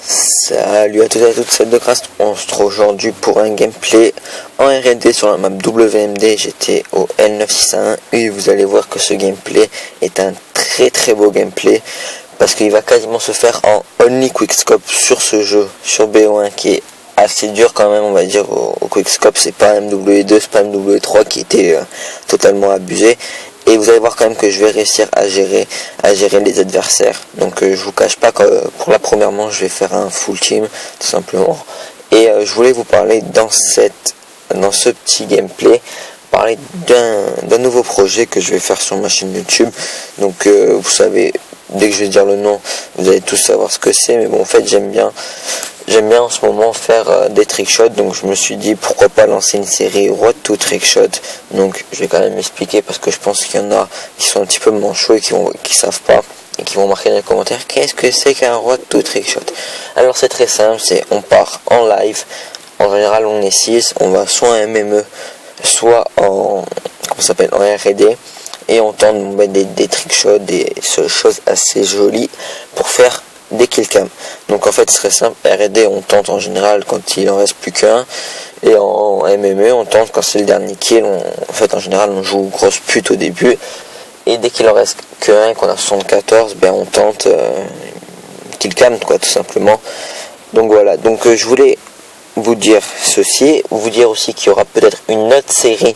Salut à tous et à toutes, c'est Decrast. On se retrouve aujourd'hui pour un gameplay en R&D sur la map WMD. J'étais au L961 et vous allez voir que ce gameplay est un très beau gameplay parce qu'il va quasiment se faire en only quickscope sur ce jeu, sur BO1 qui est assez dur quand même, on va dire. Au quickscope, c'est pas un MW2, c'est pas un MW3 qui était totalement abusé. Et vous allez voir quand même que je vais réussir à gérer les adversaires. Donc je vous cache pas que pour la première manche je vais faire un full team tout simplement. Et je voulais vous parler dans ce petit gameplay, parler d'un nouveau projet que je vais faire sur ma chaîne YouTube. Donc vous savez, dès que je vais dire le nom, vous allez tous savoir ce que c'est. Mais bon, en fait j'aime bien en ce moment faire des trickshots, donc je me suis dit pourquoi pas lancer une série Road to Trickshot. Donc je vais quand même expliquer parce que je pense qu'il y en a qui sont un petit peu manchots et qui savent pas et qui vont marquer dans les commentaires qu'est-ce que c'est qu'un Road to Trickshot. Alors c'est très simple, c'est on part en live, en général on est 6, on va soit en MME, soit en R&D et on tente de mettre des trickshots, des choses assez jolies pour faire des killcam. Donc en fait c'est très simple, R&D on tente en général quand il en reste plus qu'un, et en MME on tente quand c'est le dernier kill. En fait en général on joue grosse pute au début, et dès qu'il en reste qu'un et qu'on a 74, ben on tente killcam quoi, tout simplement. Donc voilà, donc je voulais vous dire ceci, vous dire aussi qu'il y aura peut-être une autre série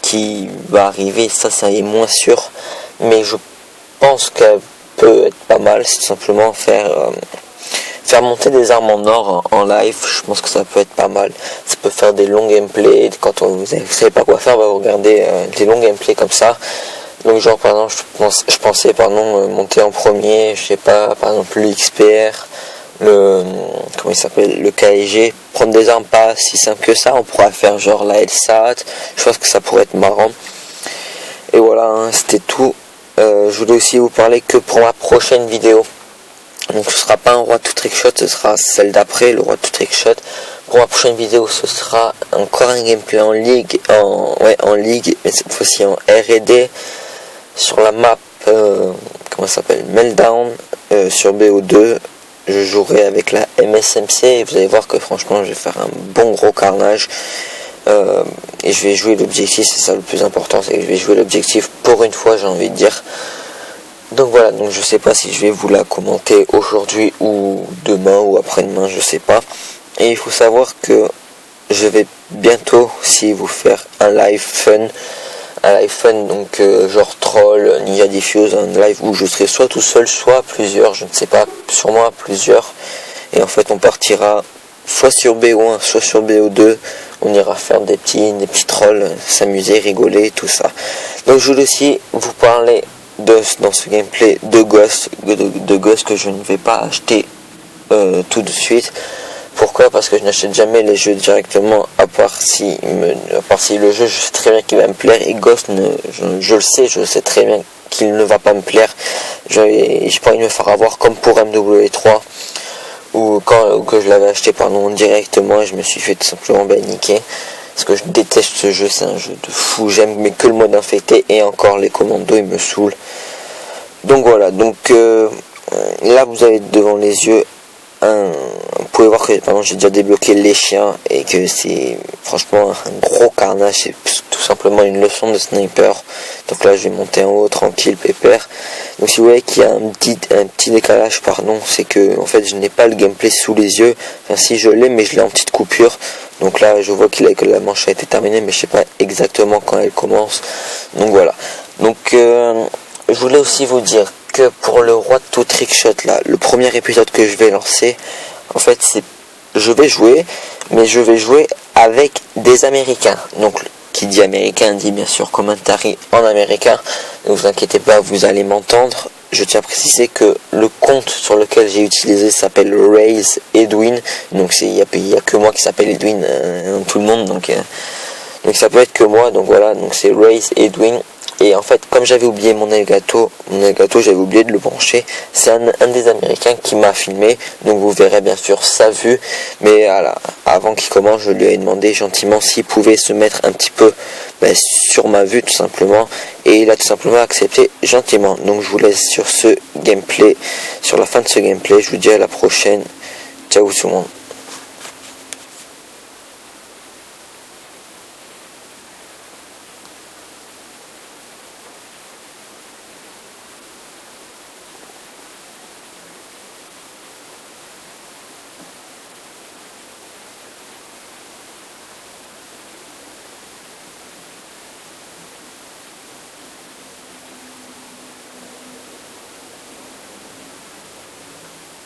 qui va arriver, ça est moins sûr, mais je pense qu'elle peut être pas mal, c'est tout simplement faire monter des armes en or en live. Je pense que ça peut être pas mal, ça peut faire des longs gameplays quand vous savez pas quoi faire, vous regardez des longs gameplays comme ça. Donc genre par exemple je pensais monter en premier, je sais pas, par exemple le XPR, le KG, prendre des armes pas si simple que ça, on pourra faire genre la LSAT, je pense que ça pourrait être marrant. Et voilà, hein, c'était tout. Je voulais aussi vous parler que pour ma prochaine vidéo, donc ce sera pas un Road to Trickshot, ce sera celle d'après, le Road to Trickshot. Pour ma prochaine vidéo, ce sera encore un gameplay en ligue, mais cette fois-ci en R&D sur la map Meltdown sur BO2. Je jouerai avec la MSMC et vous allez voir que franchement je vais faire un bon gros carnage. Et je vais jouer l'objectif, c'est ça le plus important, c'est que je vais jouer l'objectif pour une fois, j'ai envie de dire. Donc voilà, donc je sais pas si je vais vous la commenter aujourd'hui ou demain ou après-demain, je sais pas. Et il faut savoir que je vais bientôt aussi vous faire un live fun, donc genre troll, Ninja Diffuse, un live où je serai soit tout seul, soit à plusieurs, je ne sais pas, sûrement à plusieurs. Et en fait on partira soit sur BO1, soit sur BO2, on ira faire des petits trolls, s'amuser, rigoler, tout ça. Donc je voulais aussi vous parler dans ce gameplay de Ghost que je ne vais pas acheter tout de suite. Pourquoi? Parce que je n'achète jamais les jeux directement, à part si le jeu je sais très bien qu'il va me plaire, et Ghost je le sais très bien qu'il ne va pas me plaire. J'ai pas envie de me faire avoir comme pour MW3 ou que je l'avais acheté directement et je me suis fait tout simplement niquer, parce que je déteste ce jeu, c'est un jeu de fou, j'aime mais que le mode infecté, et encore les commandos ils me saoulent. Donc voilà, donc là vous avez devant les yeux vous pouvez voir que j'ai déjà débloqué les chiens et que c'est franchement un gros carnage, c'est tout simplement une leçon de sniper. Donc là je vais monter en haut tranquille pépère. Donc si vous voyez qu'il y a un petit décalage, c'est que en fait je n'ai pas le gameplay sous les yeux, enfin si je l'ai, mais je l'ai en petite coupure. Donc là je vois que la manche a été terminée, mais je sais pas exactement quand elle commence. Donc voilà, donc je voulais aussi vous dire que pour le Road to Trickshot là, le premier épisode que je vais lancer, en fait je vais jouer avec des Américains. Donc qui dit américain dit bien sûr commentary en américain. Ne vous inquiétez pas, vous allez m'entendre. Je tiens à préciser que le compte sur lequel j'ai utilisé s'appelle Raise Edwin. Donc il y a que moi qui s'appelle Edwin, tout le monde, donc ça peut être que moi. Donc voilà, donc c'est Raise Edwin. Et en fait, comme j'avais oublié mon Elgato j'avais oublié de le brancher. C'est un des Américains qui m'a filmé, donc vous verrez bien sûr sa vue. Mais voilà, avant qu'il commence, je lui ai demandé gentiment s'il pouvait se mettre un petit peu sur ma vue tout simplement. Et il a tout simplement accepté gentiment. Donc je vous laisse sur ce gameplay, sur la fin de ce gameplay. Je vous dis à la prochaine. Ciao tout le monde.